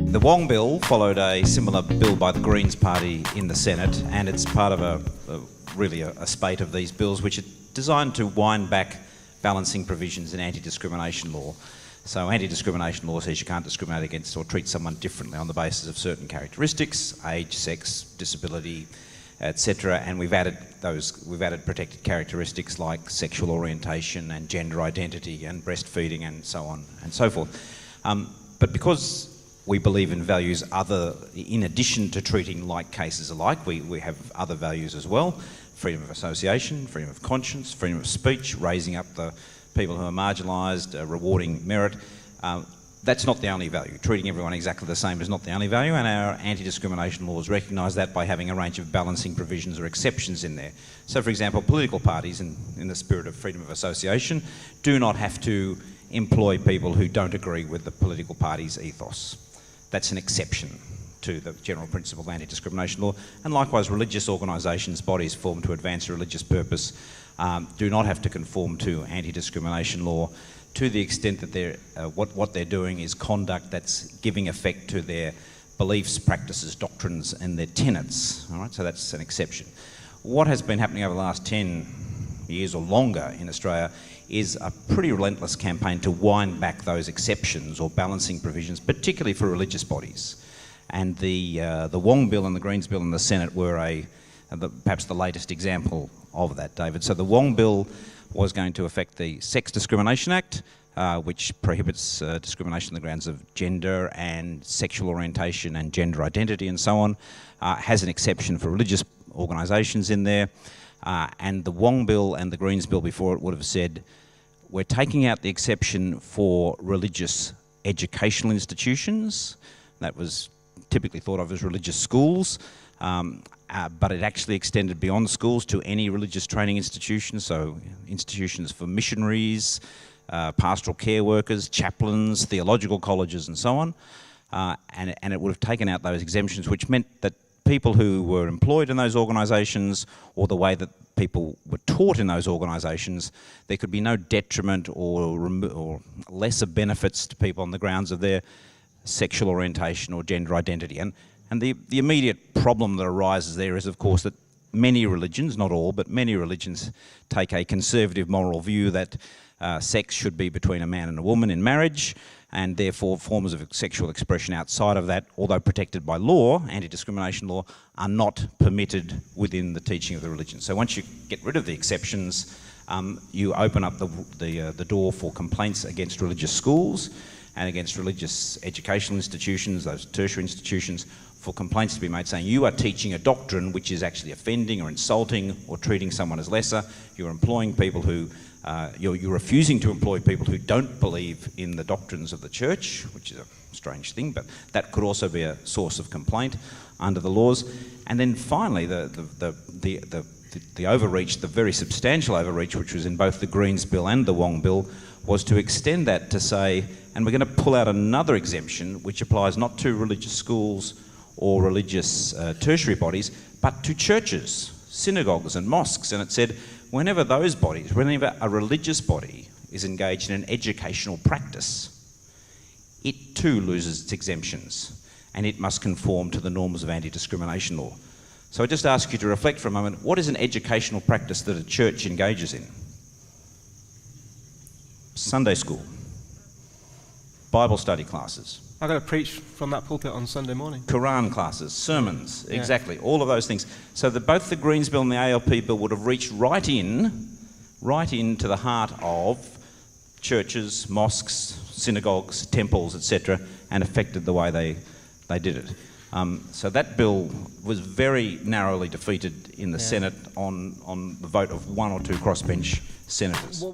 The Wong bill followed a similar bill by the Greens party in the Senate, and it's part of a spate of these bills which are designed to wind back balancing provisions in anti-discrimination law. So anti-discrimination law says you can't discriminate against or treat someone differently on the basis of certain characteristics, age, sex, disability, etc. And we've added protected characteristics like sexual orientation and gender identity and breastfeeding and so on and so forth. But because we believe in values in addition to treating like cases alike, we have other values as well: freedom of association, freedom of conscience, freedom of speech, raising up the people who are marginalised, rewarding merit. That's not the only value. Treating everyone exactly the same is not the only value, and our anti-discrimination laws recognise that by having a range of balancing provisions or exceptions in there. So, for example, political parties, in the spirit of freedom of association, do not have to employ people who don't agree with the political party's ethos. That's an exception to the general principle of anti-discrimination law. And likewise, religious organisations, bodies formed to advance a religious purpose, do not have to conform to anti-discrimination law to the extent that what they're doing is conduct that's giving effect to their beliefs, practices, doctrines and their tenets. All right, so that's an exception. What has been happening over the last 10 years or longer in Australia is a pretty relentless campaign to wind back those exceptions or balancing provisions, particularly for religious bodies. And the Wong bill and the Greens bill in the Senate were perhaps the latest example of that, David. So the Wong bill was going to affect the Sex Discrimination Act, which prohibits discrimination on the grounds of gender and sexual orientation and gender identity and so on, has an exception for religious organisations in there. And the Wong bill and the Greens bill before it would have said, we're taking out the exception for religious educational institutions. That was typically thought of as religious schools, but it actually extended beyond schools to any religious training institution, so institutions for missionaries, pastoral care workers, chaplains, theological colleges and so on. And it would have taken out those exemptions, which meant that people who were employed in those organisations, or the way that people were taught in those organisations, there could be no detriment or lesser benefits to people on the grounds of their sexual orientation or gender identity. And the immediate problem that arises there is, of course, that many religions, not all, but many religions take a conservative moral view that sex should be between a man and a woman in marriage, and therefore forms of sexual expression outside of that, although protected by law, anti-discrimination law, are not permitted within the teaching of the religion. So once you get rid of the exceptions, you open up the door for complaints against religious schools and against religious educational institutions, those tertiary institutions, for complaints to be made saying you are teaching a doctrine which is actually offending or insulting or treating someone as lesser. You're employing people who you're refusing to employ people who don't believe in the doctrines of the church, which is a strange thing, but that could also be a source of complaint under the laws. And then finally, the overreach, the very substantial overreach, which was in both the Greens bill and the Wong bill, was to extend that to say, and we're going to pull out another exemption which applies not to religious schools or religious tertiary bodies, but to churches, synagogues and mosques. And it said, whenever a religious body is engaged in an educational practice, it too loses its exemptions and it must conform to the norms of anti-discrimination law. So I just ask you to reflect for a moment, what is an educational practice that a church engages in? Sunday school, Bible study classes. I've got to preach from that pulpit on Sunday morning. Quran classes, sermons, exactly, all of those things. So that both the Greens bill and the ALP bill would have reached right into the heart of churches, mosques, synagogues, temples, etc., and affected the way they did it. So that bill was very narrowly defeated in the Senate on the vote of one or two crossbench senators.